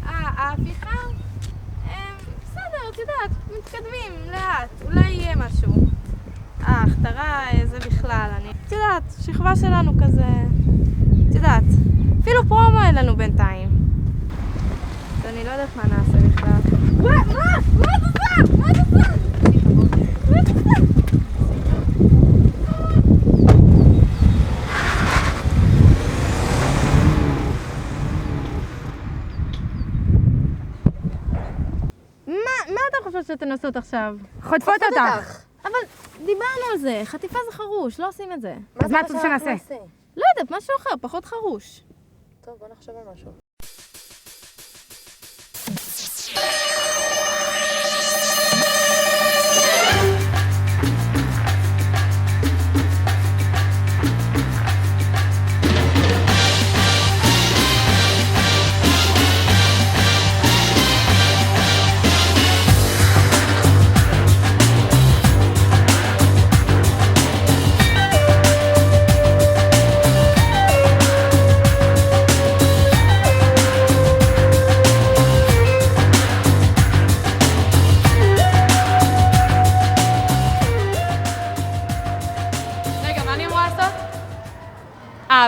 ההפיכה? בסדר, את יודעת, מתקדמים לאט, אולי יהיה משהו. ההכתרה זה בכלל, את יודעת, שכבה שלנו כזה, את יודעת, אפילו פרומו אין לנו בינתיים. אז אני לא יודעת מה נעשה בכלל. מה את עושה? מה את עושה? מה את עושה? מה אתה חושבת שאתן עושות עכשיו? חוטפות אותך. אבל דיברנו על זה, חטיפה זה חרוש, לא עושים את זה. אז מה את רוצה שנעשה? לא יודעת, משהו אחר, פחות חרוש. טוב, בוא נחשב על משהו.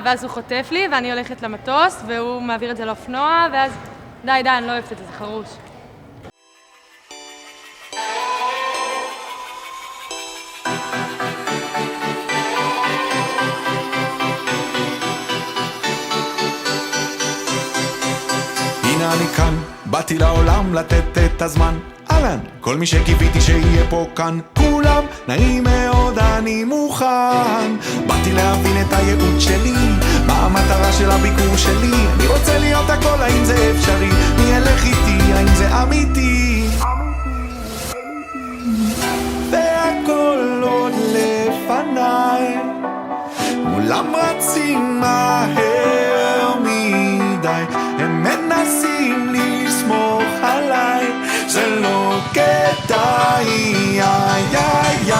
ואז הוא חוטף לי, ואני הולכת למטוס, והוא מעביר את זה לאופנוע, ואז... די, אני לא אוהבת את זה, זה חרוש. הנה אני כאן, באתי לעולם לתת את הזמן. אהלן, כל מי שקיוויתי שיהיה פה כאן, כולם נעים מאוד, אני מוכן. באתי להבין את הייעוד שלי, מה המטרה של הביקור שלי. אני רוצה להיות הכל, האם זה אפשרי? מי ילך איתי, האם זה אמיתי? והכל עוד לפניי, כולם רצים מהר מדי, הם מנסים לסמוך עליי, זה לא כדאי, איי איי איי.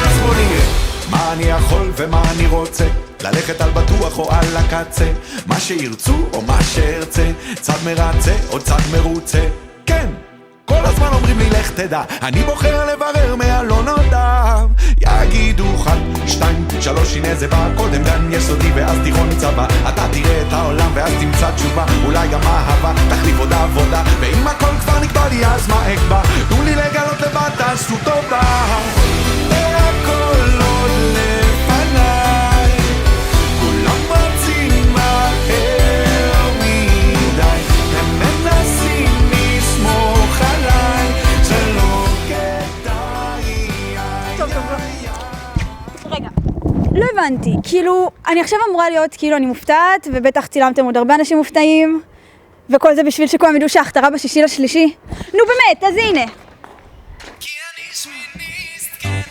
אז בוא נראה מה אני יכול ומה אני רוצה, ללכת על בטוח או על הקצה, מה שירצו או מה שארצה, צד מרצה או צד מרוצה. כן, כל הזמן אומרים לי לך תדע, אני בוחר לברר מהלא נודע. יגידו 1, 2, 3, הנה זה בא, קודם גן יסודי ואז תיכון צבא. אתה תראה את העולם ואז תמצא תשובה, אולי גם אהבה תחליף עוד עבודה. ואם הכל כבר נקבע לי אז מה אקבע, תנו לי לגלות לבד, תעשו טובה. והכל עוד לפניי, כולם רצים מהר מדי, הם מנסים לסמוך עליי, זה לא כדאי. טוב, רגע, לא הבנתי, כאילו, אני עכשיו אמורה להיות, כאילו, אני מופתעת, ובטח צילמתם עוד הרבה אנשים מופתעים, וכל זה בשביל שכולם ידעו שההכתרה ב6/3. נו באמת, אז הנה. כי אני שמיניסט, כן,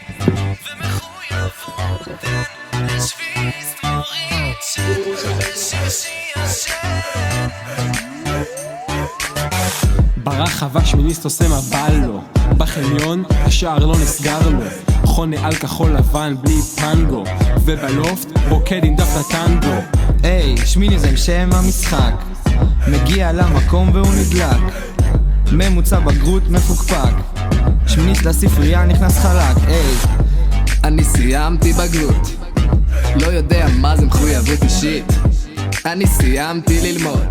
ומחויבות אין, לשביסט מוריד שישן. ברחבה שמיניסט עושה מה בא לו, בחניון השער לא נסגר לו, חונה על כחול לבן בלי פנגו, ובלופט רוקד עם דף לטנגו. היי, שמיניזם שם המשחק, מגיע למקום והוא נדלק, ממוצע בגרות מפוקפק, שמיניסט לספרייה נכנס חלק. היי, אני סיימתי בגרות, לא יודע מה זה מחויבות אישית, אני סיימתי ללמוד.